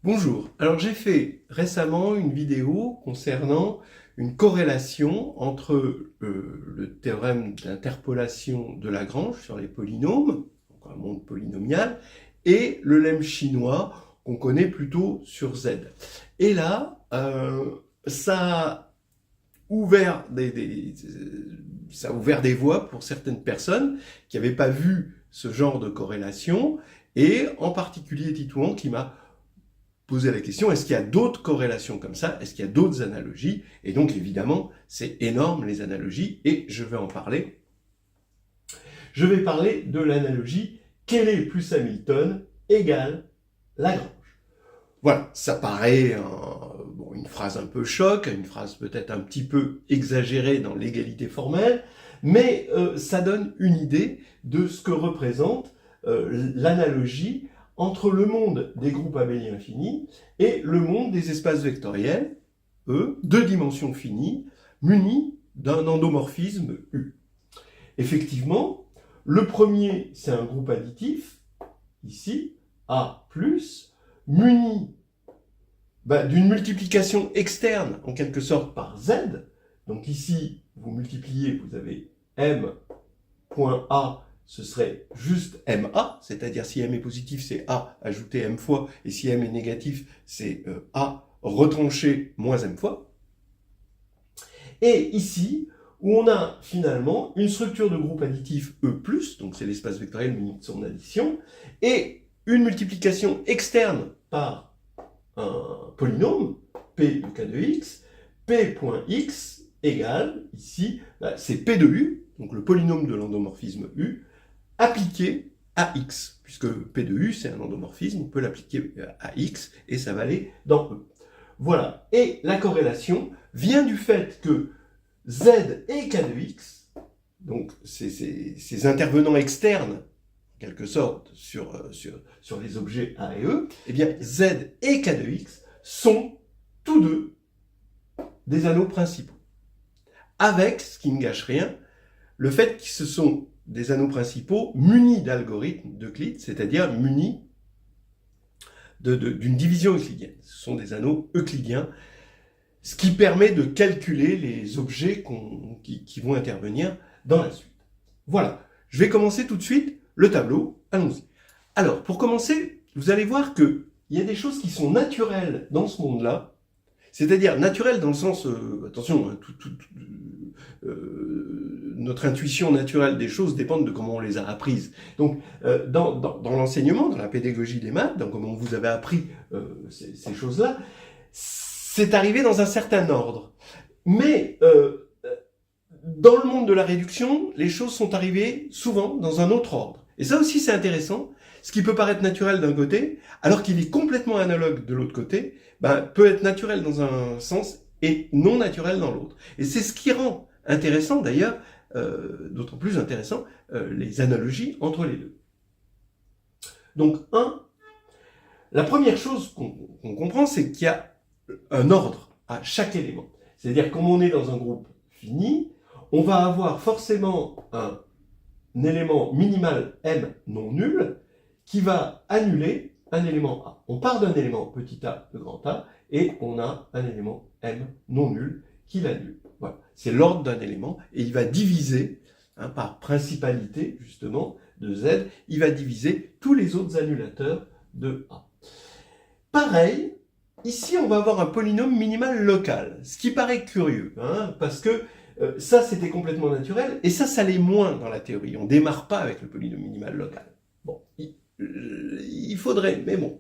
Bonjour, alors j'ai fait récemment une vidéo concernant une corrélation entre le théorème d'interpolation de Lagrange sur les polynômes, donc un monde polynomial, et le lemme chinois qu'on connaît plutôt sur Z. Et là, ça a ouvert ça a ouvert des voies pour certaines personnes qui n'avaient pas vu ce genre de corrélation, et en particulier Titouan qui m'a poser la question, est-ce qu'il y a d'autres corrélations comme ça? Est-ce qu'il y a d'autres analogies? Et donc, évidemment, c'est énorme, les analogies, et je vais en parler. Je vais parler de l'analogie Cayley plus Hamilton égale Lagrange. Voilà, ça paraît une phrase un peu choc, une phrase peut-être un petit peu exagérée dans l'égalité formelle, mais ça donne une idée de ce que représente l'analogie entre le monde des groupes abéliens finis et le monde des espaces vectoriels, E, deux dimensions finies, munis d'un endomorphisme U. Effectivement, le premier, c'est un groupe additif, ici, A+, muni d'une multiplication externe, en quelque sorte, par Z. Donc ici, vous multipliez, vous avez M.A, ce serait juste MA, c'est-à-dire si M est positif, c'est A ajouté M fois, et si M est négatif, c'est A retranché moins M fois. Et ici, où on a finalement une structure de groupe additif E+, donc c'est l'espace vectoriel muni de son addition, et une multiplication externe par un polynôme, P de K de X, P.x égale, ici, c'est P de U, donc le polynôme de l'endomorphisme U, appliqué à X, puisque P de U, c'est un endomorphisme, on peut l'appliquer à X, et ça va aller dans E. Voilà. Et la corrélation vient du fait que Z et K de X, donc ces intervenants externes, en quelque sorte, sur les objets A et E, eh bien, Z et K de X sont tous deux des anneaux principaux. Avec, ce qui ne gâche rien, le fait que ce sont des anneaux principaux munis d'algorithmes d'Euclide, c'est-à-dire munis d'une division euclidienne. Ce sont des anneaux euclidiens, ce qui permet de calculer les objets qui vont intervenir dans la suite. Voilà, je vais commencer tout de suite le tableau, allons-y. Alors, pour commencer, vous allez voir qu'il y a des choses qui sont naturelles dans ce monde-là, c'est-à-dire naturelles dans le sens, attention, notre intuition naturelle des choses dépend de comment on les a apprises. Donc, dans l'enseignement, dans la pédagogie des maths, dans comment vous avez appris ces choses-là, c'est arrivé dans un certain ordre. Mais dans le monde de la réduction, les choses sont arrivées souvent dans un autre ordre. Et ça aussi, c'est intéressant. Ce qui peut paraître naturel d'un côté, alors qu'il est complètement analogue de l'autre côté, peut être naturel dans un sens et non naturel dans l'autre. Et c'est ce qui rend intéressant, d'ailleurs, d'autant plus intéressant, les analogies entre les deux. Donc, la première chose qu'on comprend, c'est qu'il y a un ordre à chaque élément. C'est-à-dire, comme on est dans un groupe fini, on va avoir forcément un élément minimal M non nul qui va annuler un élément A. On part d'un élément petit a de grand A et on a un élément M non nul qui l'annule. Voilà. C'est l'ordre d'un élément et il va diviser, par principalité justement de Z, il va diviser tous les autres annulateurs de A. Pareil, ici on va avoir un polynôme minimal local, ce qui paraît curieux, parce que ça c'était complètement naturel, et ça l'est moins dans la théorie. On ne démarre pas avec le polynôme minimal local. Bon, il faudrait, mais bon.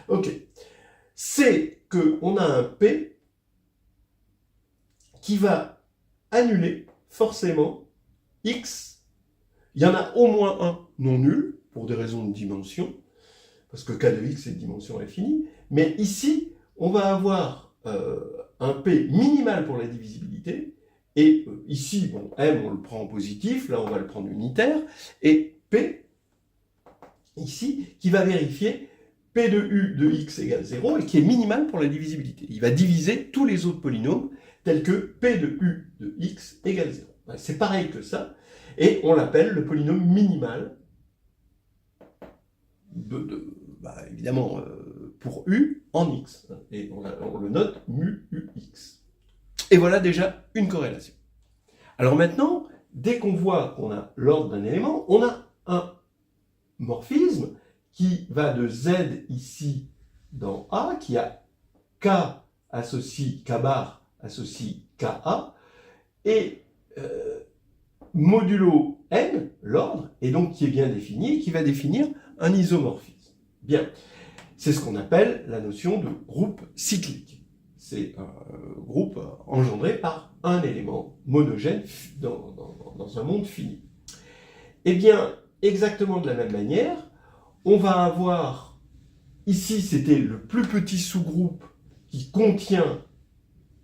Ok. C'est qu'on a un P qui va annuler forcément X. Il y en a au moins un non nul, pour des raisons de dimension, parce que K de X est de dimension infinie, mais ici, on va avoir un P minimal pour la divisibilité, et ici, bon, M, on le prend en positif, là, on va le prendre unitaire, et P, ici, qui va vérifier P de U de X égale 0, et qui est minimal pour la divisibilité. Il va diviser tous les autres polynômes, tels que P de U de X égale 0. C'est pareil que ça, et on l'appelle le polynôme minimal évidemment, pour U en X. Et on le note mu UX. Et voilà déjà une corrélation. Alors maintenant, dès qu'on voit qu'on a l'ordre d'un élément, on a un morphisme qui va de Z ici dans A, qui a K associe K bar associe KA, et modulo N, l'ordre, et donc qui est bien défini, et qui va définir un isomorphisme. Bien, c'est ce qu'on appelle la notion de groupe cyclique. C'est un groupe engendré par un élément monogène dans un monde fini. Eh bien, exactement de la même manière, on va avoir, ici c'était le plus petit sous-groupe qui contient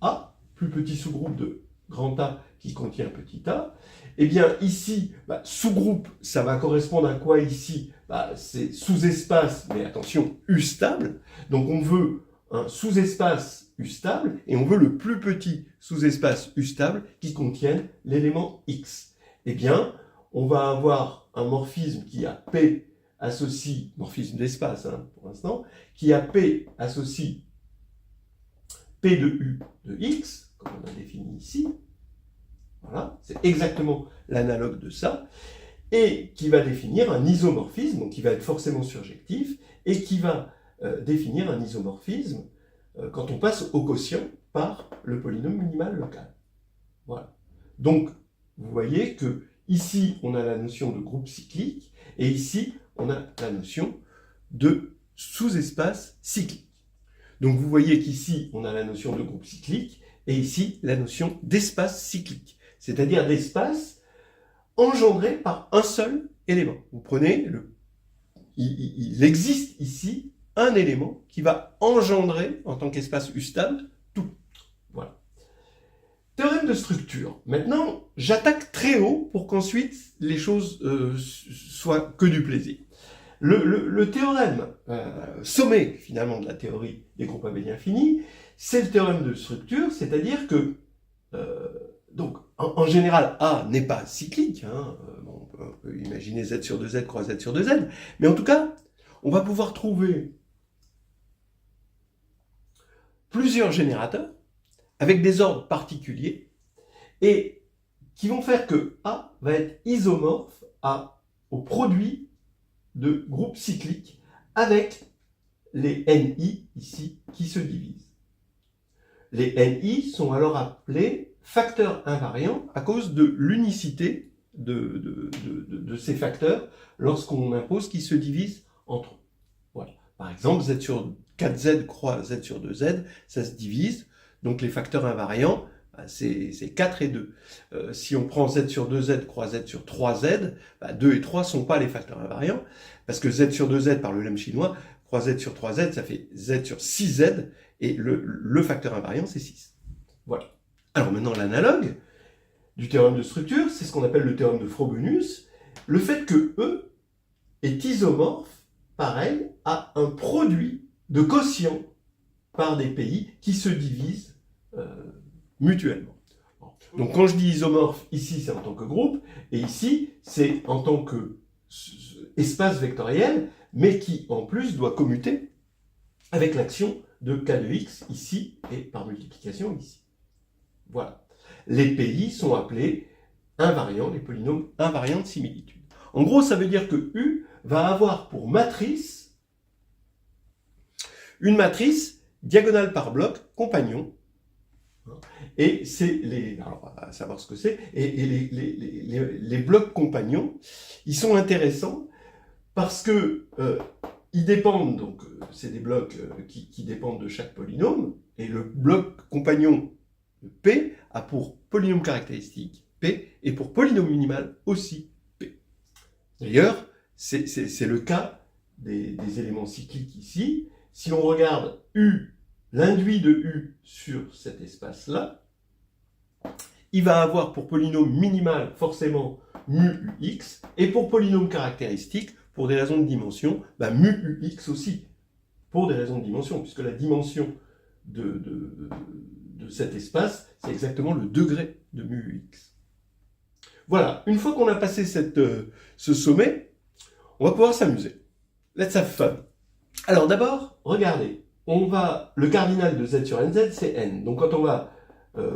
A, plus petit sous-groupe de grand A qui contient petit a, eh bien ici, sous-groupe, ça va correspondre à quoi ici? C'est sous-espace, mais attention, U stable. Donc on veut un sous-espace U stable, et on veut le plus petit sous-espace U stable qui contienne l'élément X. Eh bien, on va avoir un morphisme qui a P associe, morphisme d'espace pour l'instant, qui a P associe P de U de X, comme on a défini ici. Voilà, c'est exactement l'analogue de ça, et qui va définir un isomorphisme, donc qui va être forcément surjectif, et qui va définir un isomorphisme quand on passe au quotient par le polynôme minimal local. Voilà. Donc, vous voyez que ici, on a la notion de groupe cyclique, et ici, on a la notion de sous-espace cyclique. Donc, vous voyez qu'ici, on a la notion de groupe cyclique, et ici, la notion d'espace cyclique, c'est-à-dire d'espace engendré par un seul élément. Vous prenez, il existe ici un élément qui va engendrer, en tant qu'espace U stable, tout. Voilà. Théorème de structure. Maintenant, j'attaque très haut pour qu'ensuite les choses soient que du plaisir. Le théorème sommet, finalement, de la théorie des groupes abéliens finis, c'est le théorème de structure, c'est-à-dire que, donc, en général, A n'est pas cyclique, on peut imaginer Z sur 2Z croix Z sur 2Z, mais en tout cas, on va pouvoir trouver plusieurs générateurs avec des ordres particuliers et qui vont faire que A va être isomorphe au produit de groupes cycliques avec les NI ici qui se divisent. Les NI sont alors appelés facteurs invariants à cause de l'unicité de ces facteurs lorsqu'on impose qu'ils se divisent entre eux. Voilà. Par exemple, Z sur 4Z croix Z sur 2Z, ça se divise. Donc les facteurs invariants, c'est 4 et 2. Si on prend Z sur 2Z croix Z sur 3Z, 2 et 3 ne sont pas les facteurs invariants, parce que Z sur 2Z par le lemme chinois, croix Z sur 3Z, ça fait Z sur 6Z, et le facteur invariant, c'est 6. Voilà. Alors maintenant, l'analogue du théorème de structure, c'est ce qu'on appelle le théorème de Frobenius, le fait que E est isomorphe, pareil, à un produit de quotient par des pays qui se divisent mutuellement. Donc quand je dis isomorphe, ici c'est en tant que groupe, et ici c'est en tant que espace vectoriel, mais qui en plus doit commuter avec l'action de k de x ici et par multiplication ici. Voilà. Les pays sont appelés invariants, les polynômes invariants de similitude. En gros, ça veut dire que U va avoir pour matrice une matrice diagonale par bloc compagnon. Et c'est les, alors à savoir ce que c'est, et les blocs compagnons, ils sont intéressants parce que ils dépendent, donc c'est des blocs qui dépendent de chaque polynôme, et le bloc compagnon P a pour polynôme caractéristique P, et pour polynôme minimal aussi P. D'ailleurs, c'est le cas des éléments cycliques ici. Si on regarde U, l'induit de U sur cet espace-là, il va avoir pour polynôme minimal forcément mu ux, et pour polynôme caractéristique, pour des raisons de dimension, mu ux aussi, pour des raisons de dimension, puisque la dimension de cet espace, c'est exactement le degré de mu ux. Voilà, une fois qu'on a passé ce sommet, on va pouvoir s'amuser. Let's have fun. Alors d'abord, regardez, le cardinal de z sur nz, c'est n. Donc quand on va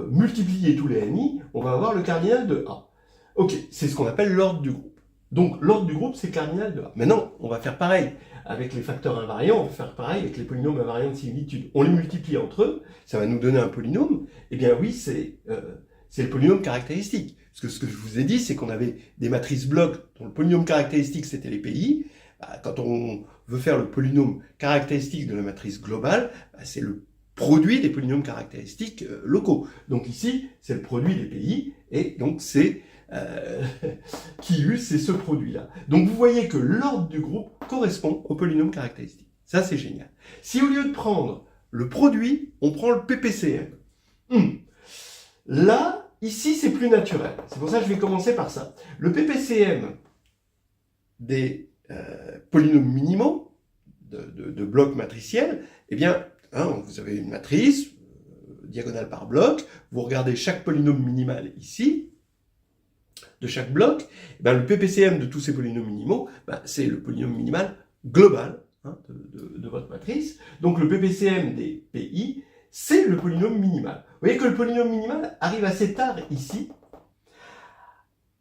multiplier tous les ni, on va avoir le cardinal de a. Ok, c'est ce qu'on appelle l'ordre du groupe. Donc l'ordre du groupe, c'est le cardinal de a. Maintenant, on va faire pareil avec les facteurs invariants, on va faire pareil avec les polynômes invariants de similitude. On les multiplie entre eux, ça va nous donner un polynôme. Eh bien oui, c'est le polynôme caractéristique. Parce que ce que je vous ai dit, c'est qu'on avait des matrices blocs dont le polynôme caractéristique, c'était les PI. Quand on veut faire le polynôme caractéristique de la matrice globale, c'est le produit des polynômes caractéristiques locaux. Donc ici, c'est le produit des PI, et donc c'est QU, c'est ce produit-là. Donc vous voyez que l'ordre du groupe correspond au polynôme caractéristique. Ça, c'est génial. Si au lieu de prendre le produit, on prend le PPCM. Là, ici, c'est plus naturel. C'est pour ça que je vais commencer par ça. Le PPCM des polynômes minimaux de blocs matriciels, eh bien, vous avez une matrice, diagonale par bloc, vous regardez chaque polynôme minimal ici, de chaque bloc, eh bien, le PPCM de tous ces polynômes minimaux, c'est le polynôme minimal global de votre matrice. Donc le PPCM des PI, c'est le polynôme minimal. Vous voyez que le polynôme minimal arrive assez tard ici,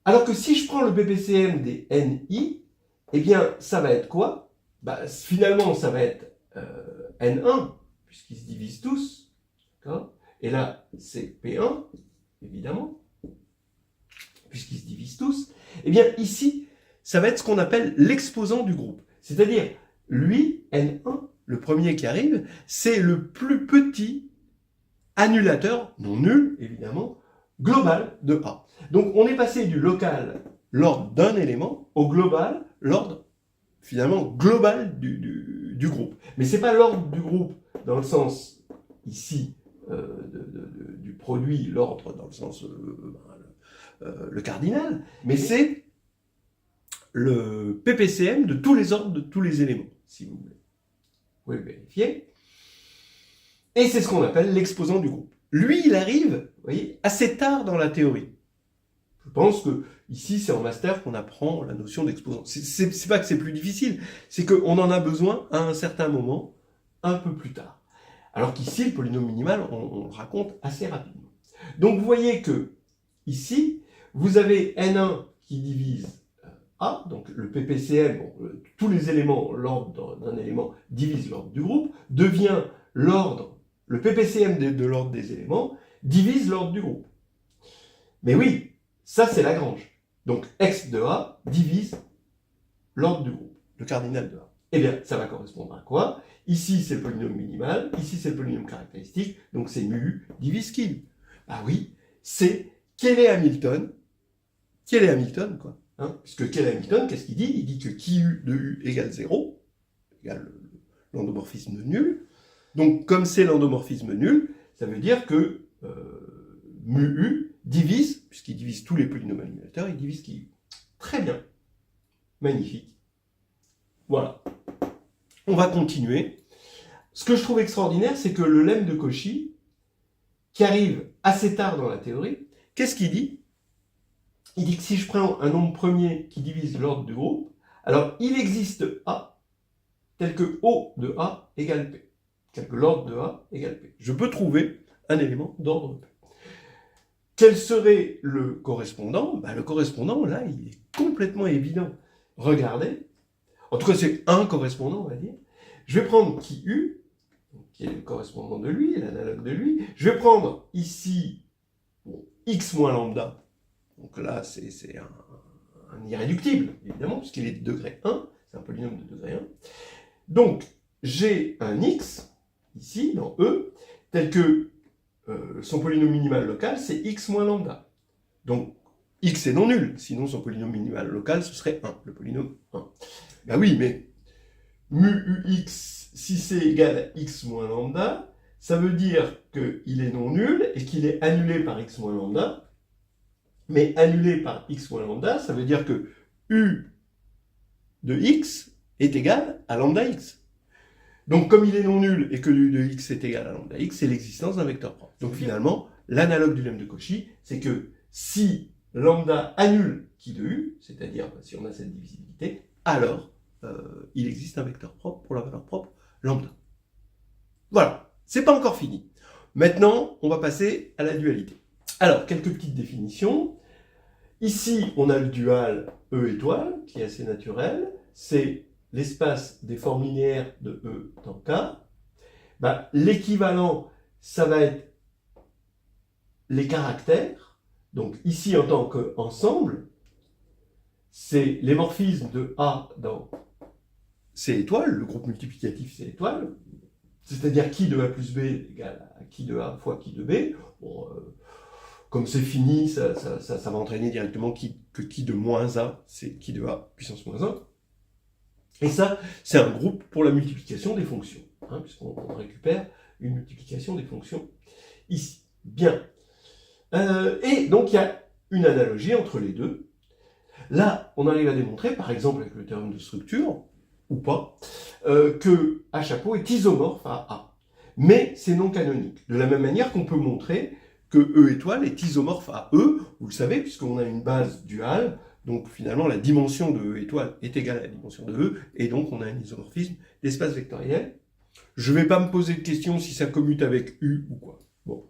alors que si je prends le PPCM des NI, eh bien, ça va être quoi? Finalement, ça va être N1, puisqu'ils se divisent tous. Et là, c'est P1, évidemment, puisqu'ils se divisent tous. Eh bien, ici, ça va être ce qu'on appelle l'exposant du groupe. C'est-à-dire, lui, N1, le premier qui arrive, c'est le plus petit annulateur, non nul, évidemment, global de A. Donc, on est passé du local, l'ordre d'un élément, au global, l'ordre, finalement, global du groupe. Mais ce n'est pas l'ordre du groupe dans le sens, ici, du produit, l'ordre dans le sens, le cardinal, mais c'est le PPCM de tous les ordres, de tous les éléments, si vous voulez. Vous pouvez le vérifier. Et c'est ce qu'on appelle l'exposant du groupe. Lui, il arrive, vous voyez, assez tard dans la théorie. Je pense que ici, c'est en master qu'on apprend la notion d'exposant. C'est pas que c'est plus difficile, c'est qu'on en a besoin à un certain moment, un peu plus tard. Alors qu'ici, le polynôme minimal, on le raconte assez rapidement. Donc vous voyez que ici, vous avez N1 qui divise A, donc le PPCM, tous les éléments, l'ordre d'un élément divise l'ordre du groupe, devient l'ordre, le PPCM de l'ordre des éléments, divise l'ordre du groupe. Mais oui, ça c'est Lagrange. Donc x de A divise l'ordre du groupe, le cardinal de A. Eh bien, ça va correspondre à quoi? Ici c'est le polynôme minimal, ici c'est le polynôme caractéristique, donc c'est mu divise qui? Oui, c'est quel est Hamilton? Quel est Hamilton, quoi? Puisque quel est Hamilton, qu'est-ce qu'il dit? Il dit que QU de U égale 0, égale l'endomorphisme nul. Donc, comme c'est l'endomorphisme nul, ça veut dire que mu U divise, puisqu'il divise tous les polynômes annulateurs, il divise QU. Très bien. Magnifique. Voilà. On va continuer. Ce que je trouve extraordinaire, c'est que le lemme de Cauchy, qui arrive assez tard dans la théorie, qu'est-ce qu'il dit? Il dit que si je prends un nombre premier qui divise l'ordre du groupe, alors il existe A tel que O de A égale P. Tel que l'ordre de A égale P. Je peux trouver un élément d'ordre P. Quel serait le correspondant? Le correspondant, là, il est complètement évident. Regardez. En tout cas, c'est un correspondant, on va dire. Je vais prendre QU, qui est le correspondant de lui, l'analogue de lui. Je vais prendre ici x moins lambda. Donc là, c'est un irréductible, évidemment, puisqu'il est de degré 1. C'est un polynôme de degré 1. Donc, j'ai un x, ici, dans E, tel que son polynôme minimal local, c'est x moins lambda. Donc, x est non nul, sinon son polynôme minimal local, ce serait 1, le polynôme 1. Oui, mais mu ux, si c'est égal à x moins lambda, ça veut dire qu'il est non nul et qu'il est annulé par x moins lambda. Mais annulé par x moins lambda, ça veut dire que u de x est égal à lambda x. Donc comme il est non nul et que u de x est égal à lambda x, c'est l'existence d'un vecteur propre. Donc finalement, l'analogue du lemme de Cauchy, c'est que si lambda annule qui de u, c'est-à-dire si on a cette divisibilité, alors il existe un vecteur propre pour la valeur propre lambda. Voilà, c'est pas encore fini. Maintenant, on va passer à la dualité. Alors, quelques petites définitions. Ici, on a le dual E étoile, qui est assez naturel. C'est l'espace des formes linéaires de E dans K. L'équivalent, ça va être les caractères. Donc ici, en tant qu'ensemble, c'est les morphismes de A dans C étoile, le groupe multiplicatif C étoile, c'est-à-dire qui de A plus B égale à qui de A fois qui de B. Bon, comme c'est fini, ça va entraîner directement que qui de moins A, c'est qui de A puissance moins 1. Et ça, c'est un groupe pour la multiplication des fonctions, hein, puisqu'on récupère une multiplication des fonctions ici. Bien. Et donc, il y a une analogie entre les deux. Là, on arrive à démontrer, par exemple avec le théorème de structure, ou pas, que A chapeau est isomorphe à A. Mais c'est non canonique. De la même manière qu'on peut montrer que E étoile est isomorphe à E, vous le savez, puisqu'on a une base duale, donc finalement la dimension de E étoile est égale à la dimension de E, et donc on a un isomorphisme d'espace vectoriel. Je ne vais pas me poser de question si ça commute avec U ou quoi. Bon.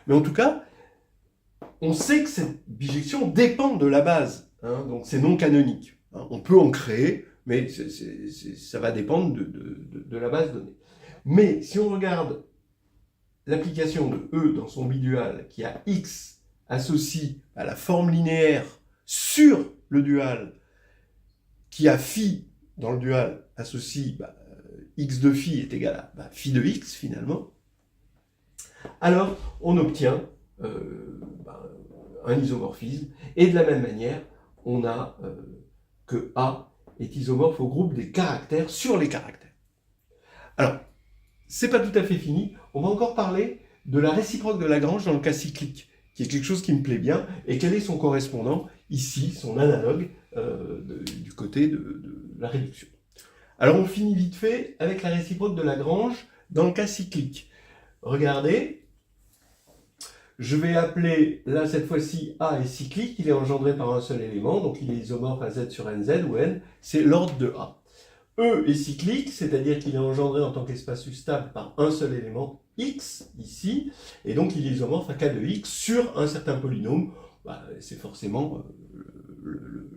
Mais en tout cas, on sait que cette bijection dépend de la base, hein, donc c'est non canonique. Hein. On peut en créer, mais ça va dépendre de la base donnée. Mais si on regarde l'application de E dans son bidual qui a X associe à la forme linéaire sur le dual qui a phi dans le dual associe X de phi est égal à phi de X finalement, alors on obtient un isomorphisme, et de la même manière, on a que A est isomorphe au groupe des caractères sur les caractères. Alors, c'est pas tout à fait fini, on va encore parler de la réciproque de Lagrange dans le cas cyclique, qui est quelque chose qui me plaît bien, et quel est son correspondant, ici, son analogue, du côté de la réduction. Alors on finit vite fait avec la réciproque de Lagrange dans le cas cyclique. Regardez, je vais appeler, là cette fois-ci, A est cyclique, il est engendré par un seul élément, donc il est isomorphe à Z sur NZ, où N, c'est l'ordre de A. E est cyclique, c'est-à-dire qu'il est engendré en tant qu'espace stable par un seul élément, X, ici, et donc il est isomorphe à K de X sur un certain polynôme, c'est forcément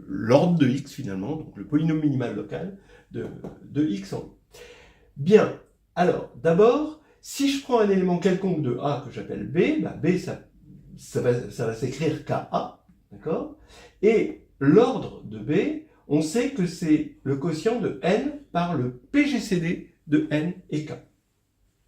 l'ordre de X finalement, donc le polynôme minimal local de X en E. Bien, alors, d'abord, si je prends un élément quelconque de A que j'appelle B, B, ça va s'écrire KA, d'accord? Et l'ordre de B, on sait que c'est le quotient de N par le PGCD de N et K.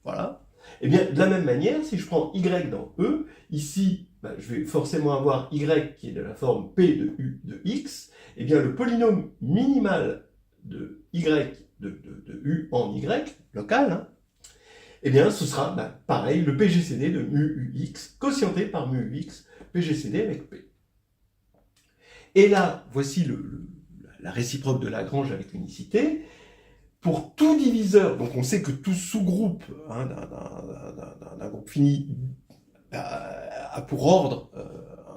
Voilà. Et bien, de la même manière, si je prends Y dans E, ici, je vais forcément avoir Y qui est de la forme P de U de X, et bien le polynôme minimal de Y de U en Y, local, hein, eh bien ce sera pareil, le PGCD de mu UX, quotienté par mu UX, PGCD avec P. Et là, voici la réciproque de Lagrange avec unicité. Pour tout diviseur, donc on sait que tout sous-groupe hein, d'un groupe fini a pour ordre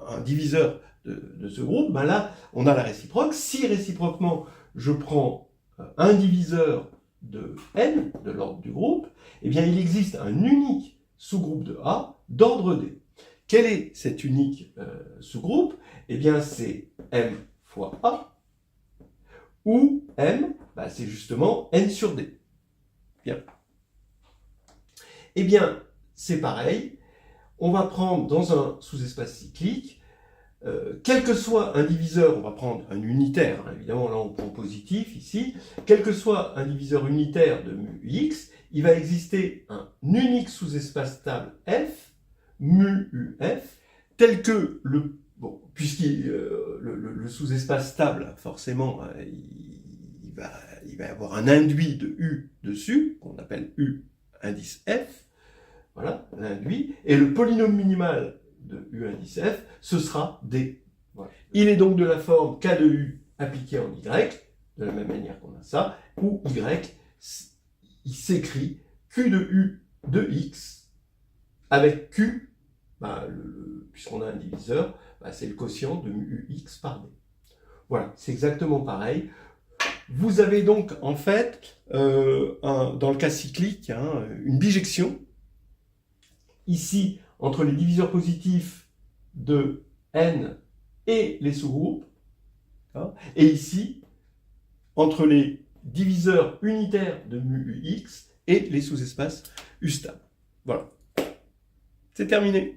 un diviseur de ce groupe, là on a la réciproque. Si réciproquement je prends un diviseur de n, de l'ordre du groupe, eh bien il existe un unique sous-groupe de A d'ordre D. Quel est cet unique sous-groupe? Eh bien c'est M fois A, où M, c'est justement n sur D. Bien. Eh bien, c'est pareil, on va prendre dans un sous-espace cyclique, quel que soit un diviseur, on va prendre un unitaire, hein, évidemment là on prend positif ici, quel que soit un diviseur unitaire de mu x, il va exister un unique sous-espace stable f, mu uf, tel que le le sous-espace stable, forcément, il va avoir un induit de U dessus, qu'on appelle U indice F, voilà, l'induit, et le polynôme minimal de U indice F, ce sera D. Voilà. Il est donc de la forme K de U appliqué en Y, de la même manière qu'on a ça, où Y, il s'écrit Q de U de X, avec Q, puisqu'on a un diviseur, c'est le quotient de mu x par d. Voilà, c'est exactement pareil. vous avez donc en fait, dans le cas cyclique, hein, une bijection, ici, entre les diviseurs positifs de n et les sous-groupes, hein, et ici, entre les diviseurs unitaires de mu ux et les sous-espaces U stable. Voilà. C'est terminé.